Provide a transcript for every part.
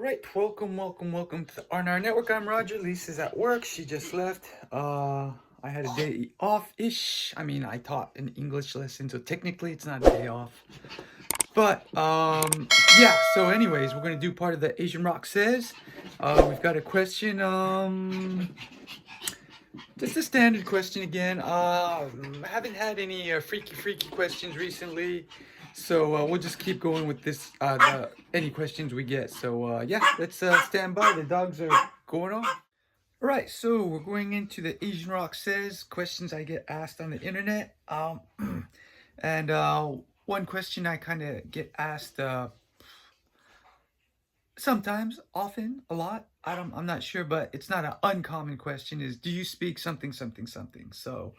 right, welcome to the R&R Network. I'm Roger. Lisa's at work. She just left. I had a day off-ish. I mean, I taught an English lesson, so technically it's not a day off. But yeah. So, anyways, we're gonna do part of the Asian Rock Says. We've got a question. Just a standard question again. Haven't had any freaky questions recently, so we'll just keep going with this. Any questions we get. So yeah, let's stand by. The dogs are going off. All right, so we're going into the Asian Rock Says questions I get asked on the internet. And one question I kind of get asked sometimes, often, a lot. I'm not sure, but it's not an uncommon question. Is do you speak something something something? So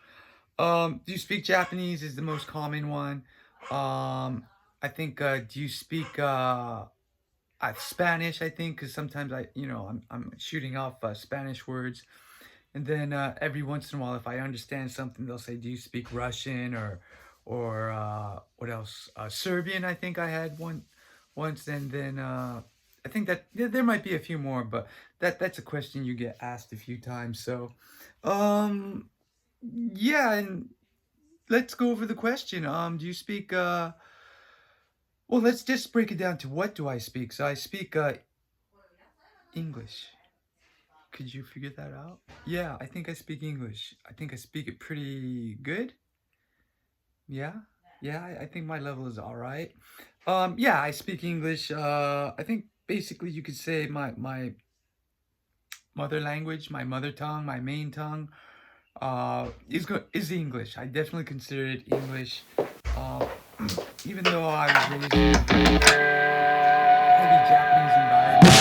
do you speak Japanese is the most common one. I think, do you speak Spanish? I think because sometimes I'm shooting off Spanish words, and then every once in a while, if I understand something, they'll say, "Do you speak Russian or what else? Serbian?" I think I had one once, and then I think that there might be a few more, but that's a question you get asked a few times. So, um, yeah, and let's go over the question. Do you speak well, let's just break it down to what do I speak? So I speak English. Could you figure that out? Yeah, I think I speak English. I think I speak it pretty good. Yeah. Yeah, I think my level is all right. Yeah, I speak English. I think basically you could say my mother language, my mother tongue, my main tongue is English. I definitely consider it English. Uh, Even though I was raised in a very heavy Japanese environment.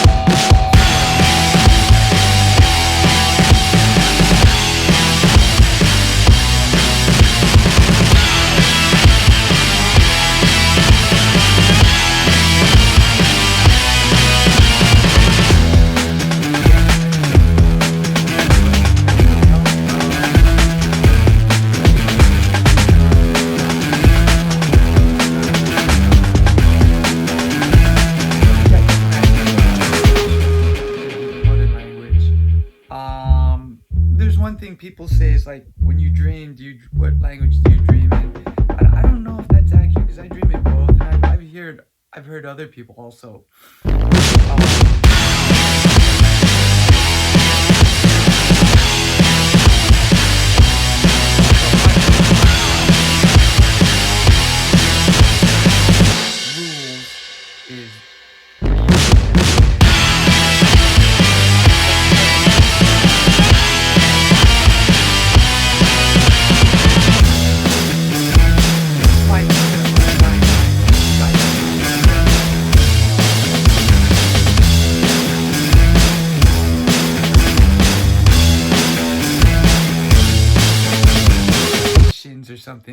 Mother language. There's one thing people say is like when you dream, what language do you dream in? I don't know if that's accurate because I dream in both, and I've heard other people also. Rules is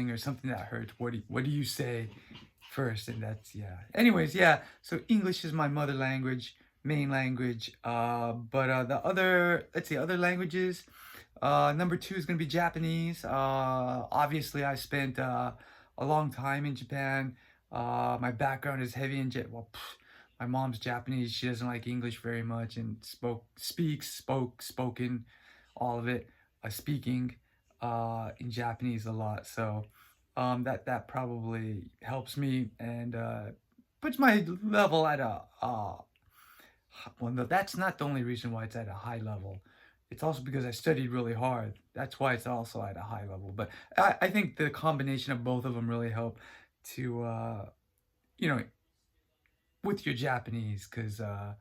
or something that hurts. What do you say first? And that's yeah. Anyways, yeah. So English is my mother language, main language. But the other, let's see, other languages. Number two is gonna be Japanese. Obviously, I spent a long time in Japan. My background is heavy in my mom's Japanese. She doesn't like English very much and spoken, all of it. Speaking in Japanese a lot. So that probably helps me and puts my level at a well, no, that's not the only reason why it's at a high level. It's also because I studied really hard. That's why it's also at a high level. But I think the combination of both of them really help to, you know, with your Japanese, because I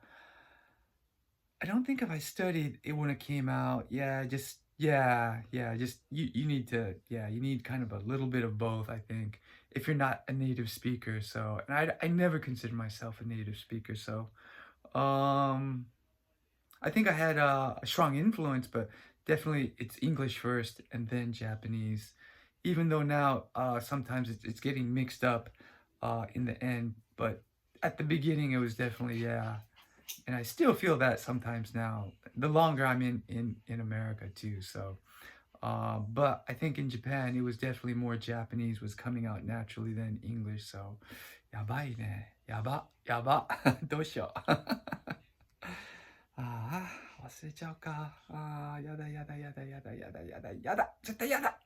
don't think if I studied it when it came out, just you need to, yeah, you need kind of a little bit of both, I think, if you're not a native speaker. So, and I never considered myself a native speaker. So, um, I think I had a strong influence, but definitely it's English first and then Japanese. Even though now sometimes it's getting mixed up in the end, but at the beginning it was definitely yeah, and I still feel that sometimes now. The longer I'm in America too, so. But I think in Japan it was definitely more Japanese was coming out naturally than English. So, やばいね。やば、やば。どうしよう。忘れちゃうか。やだやだやだやだやだやだやだ。絶対やだ。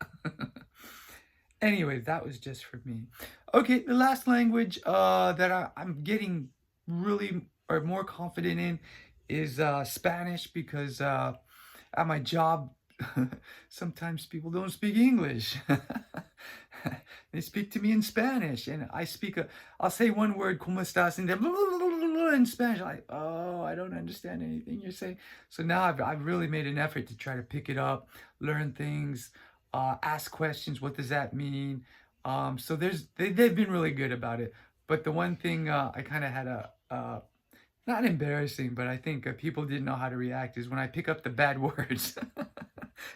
Anyway, that was just for me. Okay, the last language that I'm getting really or more confident in is Spanish because at my job, sometimes people don't speak English. They speak to me in Spanish, and I'll say one word, "Cómo estás?" and then blah, blah, blah, blah, blah, in Spanish. Like, oh, I don't understand anything you're saying. So now I've really made an effort to try to pick it up, learn things, ask questions. What does that mean? So they've been really good about it. But the one thing I kind of had a not embarrassing, but I think people didn't know how to react is when I pick up the bad words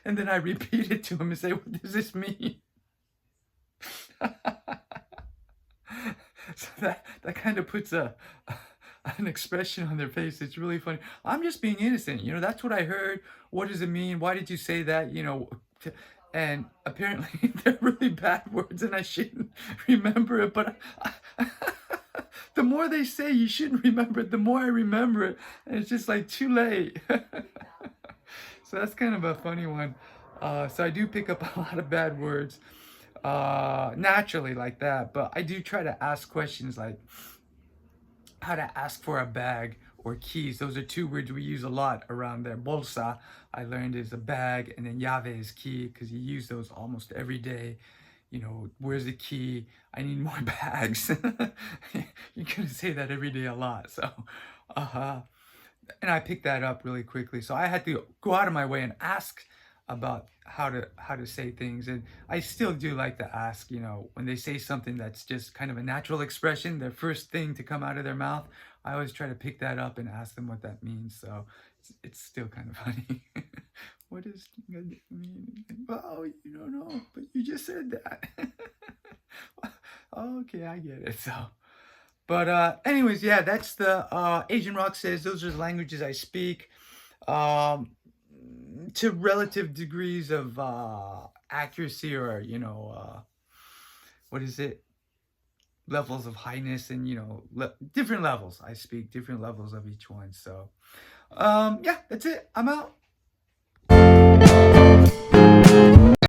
and then I repeat it to them and say, "What does this mean?" So that kind of puts an expression on their face. It's really funny. I'm just being innocent. That's what I heard. What does it mean? Why did you say that? And apparently they're really bad words and I shouldn't remember it. But the more they say you shouldn't remember it, the more I remember it. And it's just like too late. So that's kind of a funny one. So I do pick up a lot of bad words naturally like that, but I do try to ask questions like how to ask for a bag or keys. Those are two words we use a lot around there. Bolsa, I learned, is a bag, and then llave is key because you use those almost every day. Where's the key? I need more bags. You're gonna say that every day a lot. So and I picked that up really quickly. So I had to go out of my way and ask about how to say things. And I still do like to ask, when they say something that's just kind of a natural expression, their first thing to come out of their mouth, I always try to pick that up and ask them what that means. So it's still kind of funny. What does tinga mean? Oh, you don't know, but you just said that. Okay, I get it. So, but anyways, yeah, that's the Asian Rock says those are the languages I speak. Um, to relative degrees of accuracy or what is it, levels of highness, and different levels. I speak different levels of each one. So yeah, that's it. I'm out.